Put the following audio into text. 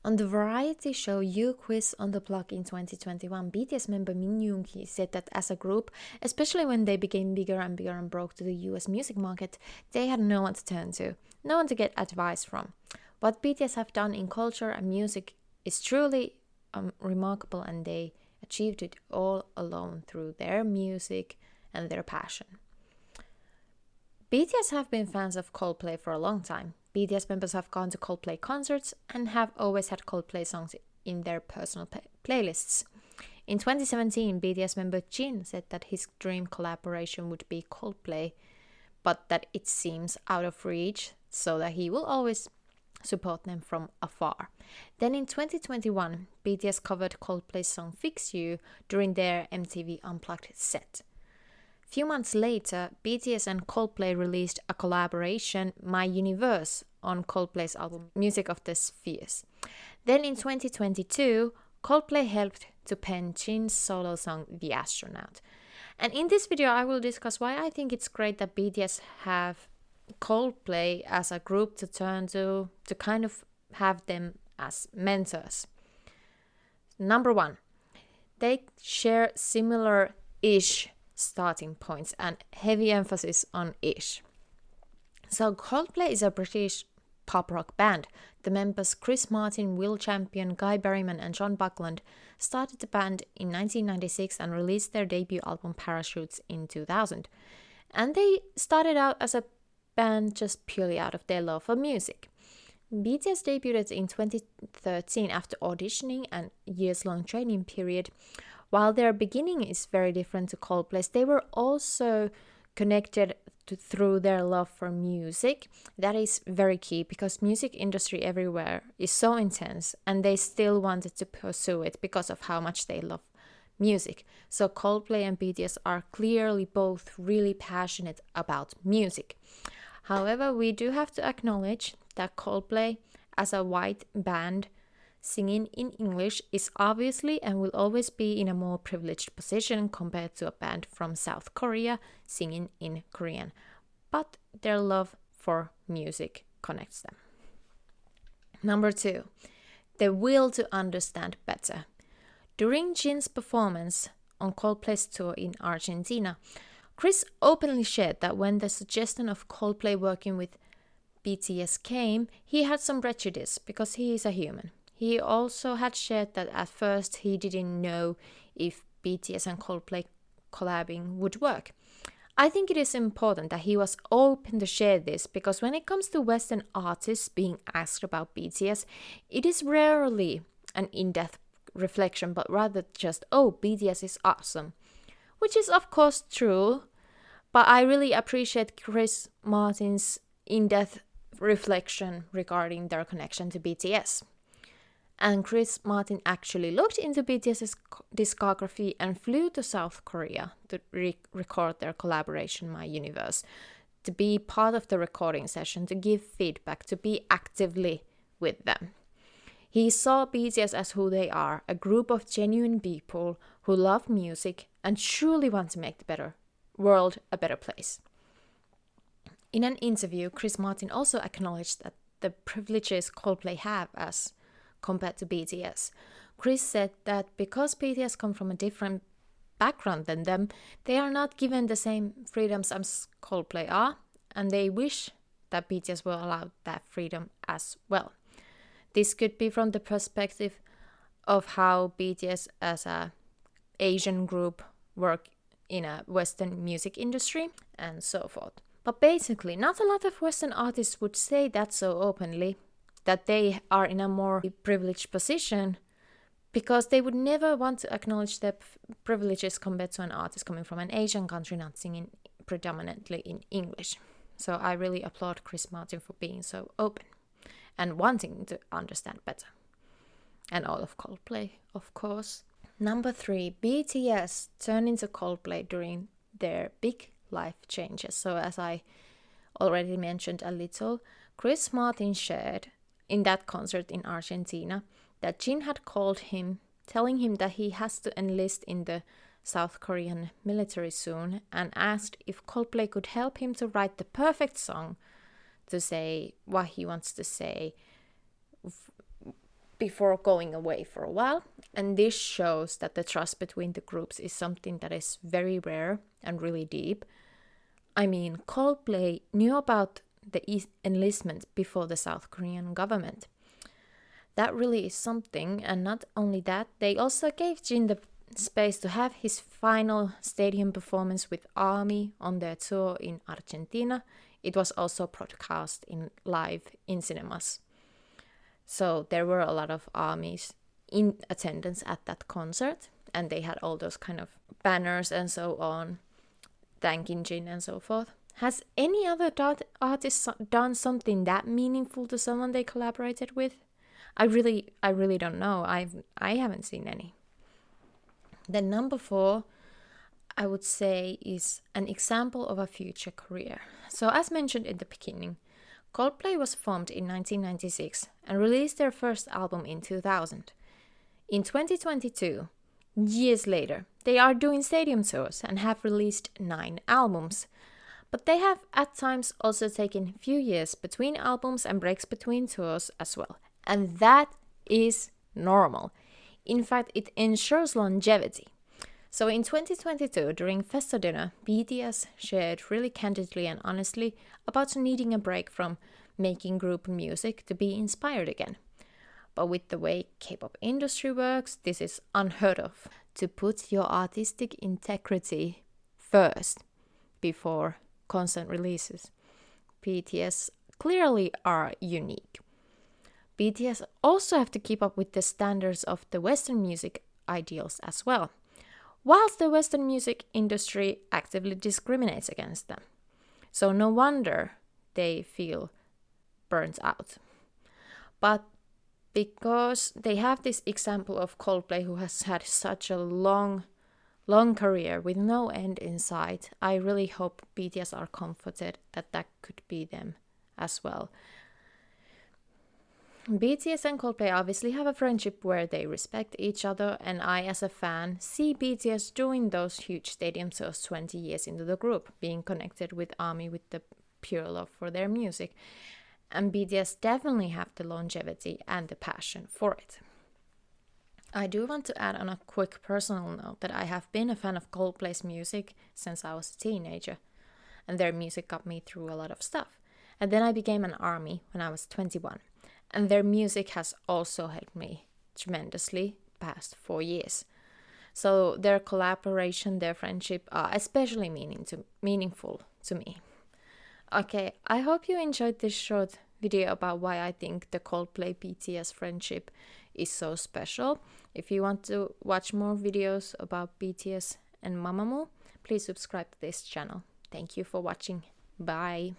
On the variety show You Quiz on the Block in 2021, BTS member Min Yoongi said that as a group, especially when they became bigger and bigger and broke to the US music market, they had no one to turn to, no one to get advice from. What BTS have done in culture and music is truly remarkable, and they achieved it all alone through their music and their passion. BTS have been fans of Coldplay for a long time. BTS members have gone to Coldplay concerts and have always had Coldplay songs in their personal playlists. In 2017, BTS member Jin said that his dream collaboration would be Coldplay, but that it seems out of reach, so that he will always support them from afar. Then in 2021, BTS covered Coldplay's song Fix You during their MTV Unplugged set. Few months later, BTS and Coldplay released a collaboration, My Universe, on Coldplay's album Music of the Spheres. Then in 2022, Coldplay helped to pen Jin's solo song The Astronaut. And in this video, I will discuss why I think it's great that BTS have Coldplay as a group to turn to kind of have them as mentors. Number one, they share similar-ish starting points and heavy emphasis on ish. So Coldplay is a British pop rock band. The members Chris Martin, Will Champion, Guy Berryman and John Buckland started the band in 1996 and released their debut album Parachutes in 2000. And they started out as a band just purely out of their love for music. BTS debuted in 2013 after auditioning and years-long training period. While their beginning is very different to Coldplay's, they were also connected through their love for music. That is very key because music industry everywhere is so intense and they still wanted to pursue it because of how much they love music. So Coldplay and BTS are clearly both really passionate about music. However, we do have to acknowledge that Coldplay, as a white band singing in English, is obviously and will always be in a more privileged position compared to a band from South Korea singing in Korean. But their love for music connects them. Number two, the will to understand better. During Jin's performance on Coldplay's tour in Argentina, Chris openly shared that when the suggestion of Coldplay working with BTS came, he had some prejudice because he is a human. He also had shared that at first he didn't know if BTS and Coldplay collabing would work. I think it is important that he was open to share this because when it comes to Western artists being asked about BTS, it is rarely an in-depth reflection, but rather just, oh, BTS is awesome. Which is of course true, but I really appreciate Chris Martin's in-depth reflection regarding their connection to BTS. And Chris Martin actually looked into BTS's discography and flew to South Korea to record their collaboration My Universe, to be part of the recording session, to give feedback, to be actively with them. He saw BTS as who they are, a group of genuine people who love music and truly want to make the world a better place. In an interview, Chris Martin also acknowledged that the privileges Coldplay have as compared to BTS. Chris said that because BTS come from a different background than them, they are not given the same freedoms as Coldplay are, and they wish that BTS will allow that freedom as well. This could be from the perspective of how BTS as a Asian group work in a Western music industry and so forth. But basically, not a lot of Western artists would say that so openly, that they are in a more privileged position, because they would never want to acknowledge their privileges compared to an artist coming from an Asian country not singing predominantly in English. So I really applaud Chris Martin for being so open and wanting to understand better. And all of Coldplay, of course. Number 3, BTS turned into Coldplay during their big life changes. So as I already mentioned a little, Chris Martin shared in that concert in Argentina that Jin had called him, telling him that he has to enlist in the South Korean military soon, and asked if Coldplay could help him to write the perfect song to say what he wants to say before going away for a while, and this shows that the trust between the groups is something that is very rare and really deep. I mean, Coldplay knew about the enlistment before the South Korean government. That really is something, and not only that, they also gave Jin the space to have his final stadium performance with Army on their tour in Argentina. It was also broadcast in live in cinemas. So there were a lot of armies in attendance at that concert, and they had all those kind of banners and so on, thanking Jin and so forth. Has any other artist done something that meaningful to someone they collaborated with? I really don't know. I haven't seen any. Then number 4, I would say, is an example of a future career. So as mentioned in the beginning, Coldplay was formed in 1996 and released their first album in 2000. In 2022, years later, they are doing stadium tours and have released 9 albums. But they have at times also taken a few years between albums and breaks between tours as well. And that is normal. In fact, it ensures longevity. So in 2022, during Festa dinner, BTS shared really candidly and honestly about needing a break from making group music to be inspired again. But with the way K-pop industry works, this is unheard of. To put your artistic integrity first before constant releases. BTS clearly are unique. BTS also have to keep up with the standards of the Western music ideals as well, whilst the Western music industry actively discriminates against them. So no wonder they feel burnt out. But because they have this example of Coldplay, who has had such a long career with no end in sight, I really hope BTS are comforted that that could be them as well. BTS and Coldplay obviously have a friendship where they respect each other, and I, as a fan, see BTS doing those huge stadium tours 20 years into the group, being connected with ARMY with the pure love for their music. And BTS definitely have the longevity and the passion for it. I do want to add on a quick personal note that I have been a fan of Coldplay's music since I was a teenager, and their music got me through a lot of stuff. And then I became an ARMY when I was 21. And their music has also helped me tremendously past 4 years. So their collaboration, their friendship are especially meaningful to me. Okay, I hope you enjoyed this short video about why I think the Coldplay BTS friendship is so special. If you want to watch more videos about BTS and Mamamoo, please subscribe to this channel. Thank you for watching. Bye.